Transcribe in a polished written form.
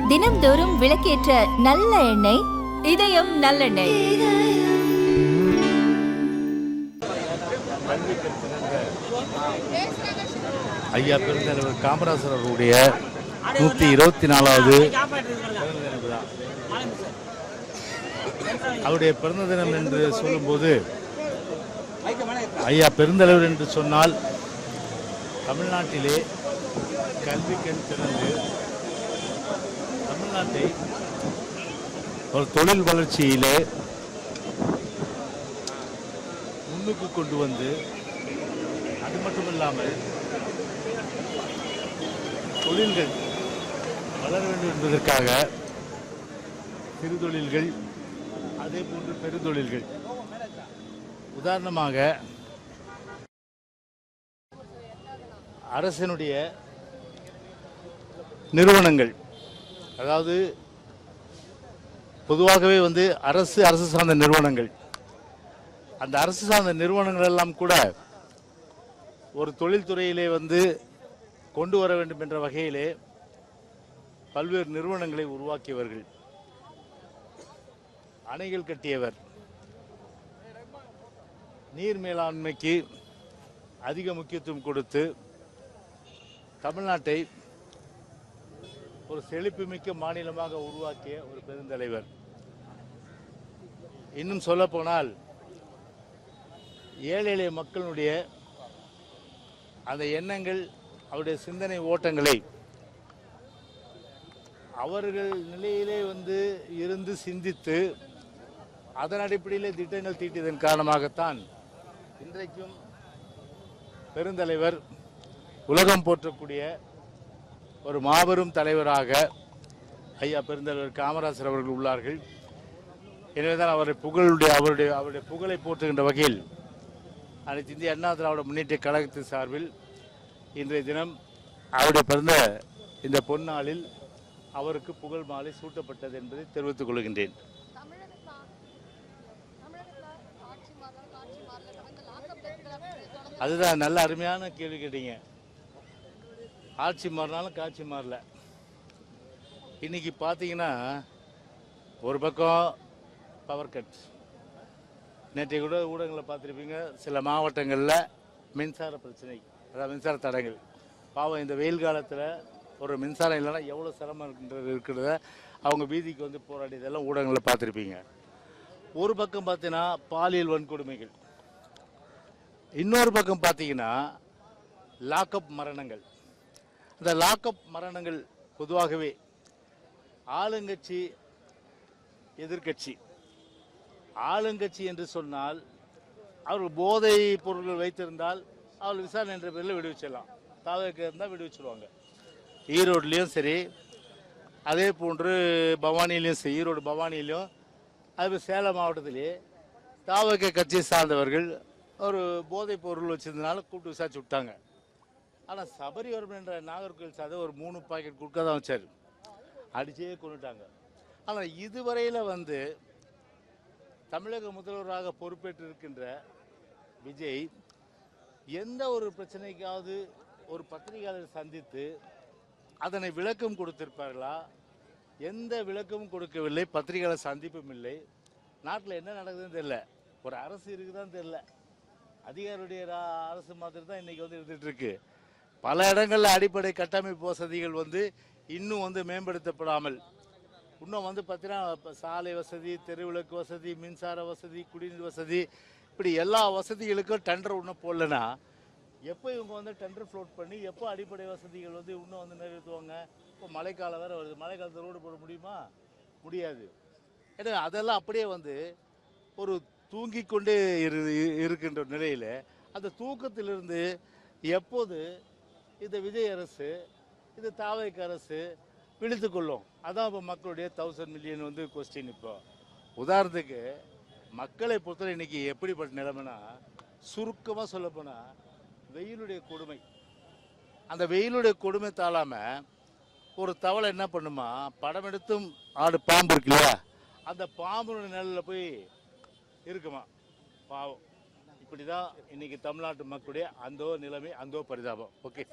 தினம்தோறும் விளக்கேற்ற நல்ல எண்ணெய் இதயம் நல்லெண்ணெய். ஐயா பெருந்தலைவர் காமராசர் அவருடைய 124வது அவருடைய பிறந்த தினம் என்று சொல்லும்போது, ஐயா பெருந்தலைவர் என்று சொன்னால் தமிழ்நாட்டிலே கல்வி கண் திறந்து தமிழ்நாட்டை ஒரு தொழில் வளர்ச்சியிலே முன்னுக்கு கொண்டு வந்து, அது மட்டுமில்லாமல் தொழில்கள் வளர வேண்டும் என்பதற்காக சிறு தொழில்கள், அதே போன்று பெருந்தொழில்கள், உதாரணமாக அரசினுடைய நிறுவனங்கள், அதாவது பொதுவாகவே அரசு சார்ந்த நிறுவனங்கள், அந்த அரசு சார்ந்த நிறுவனங்கள் எல்லாம் கூட ஒரு தொழில்துறையிலே கொண்டு வர வேண்டும் என்ற வகையிலே பல்வேறு நிறுவனங்களை உருவாக்கியவர்கள். அணைகள் கட்டியவர், நீர் மேலாண்மைக்கு அதிக முக்கியத்துவம் கொடுத்து தமிழ்நாட்டை ஒரு செழிப்புமிக்க மாநிலமாக உருவாக்கிய ஒரு பெருந்தலைவர். இன்னும் சொல்ல போனால் ஏழை எளிய மக்களுடைய அந்த எண்ணங்கள், அவருடைய சிந்தனை ஓட்டங்களை அவர்கள் நிலையிலே இருந்து சிந்தித்து அதன் அடிப்படையிலே திட்டங்கள் தீட்டியதன் காரணமாகத்தான் இன்றைக்கும் பெருந்தலைவர் உலகம் போற்றக்கூடிய ஒரு மாபெரும் தலைவராக ஐயா பெருந்தலைவர் காமராசர் அவர்கள் உள்ளார்கள். எனவேதான் அவருடைய புகழை போற்றுகின்ற வகையில் அனைத்து இந்திய அண்ணா திராவிட முன்னேற்ற கழகத்தின் சார்பில் இன்றைய தினம் அவருடைய பிறந்த இந்த பொன்னாளில் அவருக்கு புகழ் மாலை சூட்டப்பட்டது என்பதை தெரிவித்துக் கொள்கின்றேன். அதுதான் நல்ல அருமையான கேள்வி கேட்டீங்க. ஆட்சி மாறினாலும் காட்சி மாறல. இன்னைக்கு பார்த்தீங்கன்னா ஒரு பக்கம் பவர் கட், நேற்றைய கூட ஊடகங்களில் பார்த்துருப்பீங்க, சில மாவட்டங்களில் மின்சார பிரச்சனை, அதாவது மின்சார தடங்கள். பாவம் இந்த வெயில் காலத்தில் ஒரு மின்சாரம் இல்லைன்னா எவ்வளோ சிரமம் இருக்கிறத அவங்க வீதிக்கு போராடியதெல்லாம் ஊடகங்களில் பார்த்துருப்பீங்க. ஒரு பக்கம் பார்த்தீங்கன்னா பாலியல் வன்கொடுமைகள், இன்னொரு பக்கம் பார்த்தீங்கன்னா லாக்அப் மரணங்கள். இந்த லாக்அப் மரணங்கள் பொதுவாகவே ஆளுங்கட்சி எதிர்கட்சி, ஆளுங்கட்சி என்று சொன்னால் அவர்கள் போதை பொருட்கள் வைத்திருந்தால் அவர்கள் விசாரணை என்ற பேரில் விடுவிச்சிடலாம், தாவக இருந்தால் விடுவிச்சிடுவாங்க. ஈரோட்லேயும் சரி, அதே போன்று பவானிலையும் சரி, ஈரோடு பவானிலையும், அது சேலம் மாவட்டத்திலே தாவக கட்சியை சார்ந்தவர்கள் ஒரு போதைப் பொருள் வச்சிருந்தனால கூப்பிட்டு விசாரிச்சு விட்டாங்க. ஆனால் சபரிவர்மன் என்ற நாகர்கோவில் சார்ந்த ஒரு 3 பாக்கெட் குட்கா தான் வச்சார், அடிச்சே கொண்டுட்டாங்க. ஆனால் இதுவரையில் தமிழக முதல்வராக பொறுப்பேற்று இருக்கின்ற விஜய் எந்த ஒரு பிரச்சனைக்காவது ஒரு பத்திரிகையாளர் சந்தித்து அதனை விளக்கம் கொடுத்திருப்பார்களா? எந்த விளக்கமும் கொடுக்கவில்லை, பத்திரிகையாளர் சந்திப்பும் இல்லை. நாட்டில் என்ன நடக்குதுன்னு தெரியல, ஒரு அரசு இருக்குதான்னு தெரியல, அதிகாரியுடைய அரசு மாதிரி தான் இன்னைக்கு இருந்துட்டு இருக்கு. பல இடங்களில் அடிப்படை கட்டமைப்பு வசதிகள் இன்னும் மேம்படுத்தப்படாமல், இன்னும் பார்த்தீங்கன்னா சாலை வசதி, தெருவிளக்கு வசதி, மின்சார வசதி, குடிநீர் வசதி, இப்படி எல்லா வசதிகளுக்கும் டெண்டர் இன்னும் போடலன்னா எப்போ இவங்க டெண்டர் ஃப்ளோட் பண்ணி எப்போ அடிப்படை வசதிகள் இன்னும் நிறைவேற்றுவாங்க? இப்போ மழைக்காலம் வேறு வருது, மழை காலத்தில் ரோடு போட முடியுமா? முடியாது. ஏன்னா அதெல்லாம் அப்படியே ஒரு தூங்கி கொண்டே இருக்கின்ற நிலையில் அந்த தூக்கத்திலிருந்து எப்போது இந்த விஜய் அரசு, இந்த தாவேக அரசு விழித்து கொள்ளும்? அதான் இப்போ மக்களுடைய 1000 மில்லியன் கொஸ்டின். இப்போ உதாரணத்துக்கு மக்களை பொறுத்தவரை இன்னைக்கு எப்படிப்பட்ட நிலைமைனா, சுருக்கமாக சொல்லப்போனால் வெயிலுடைய கொடுமை, அந்த வெயிலுடைய கொடுமை தாழாமல் ஒரு தவளை என்ன பண்ணுமா, படம் எடுத்தும் ஆடு பாம்பு இருக்கு இல்லையா, அந்த பாம்புடைய நிழலில் போய் இருக்குமா பாவம். இப்படி தான் இன்னைக்கு தமிழ்நாட்டு மக்களுடைய அந்த நிலைமை, அந்த பரிதாபம். ஓகே.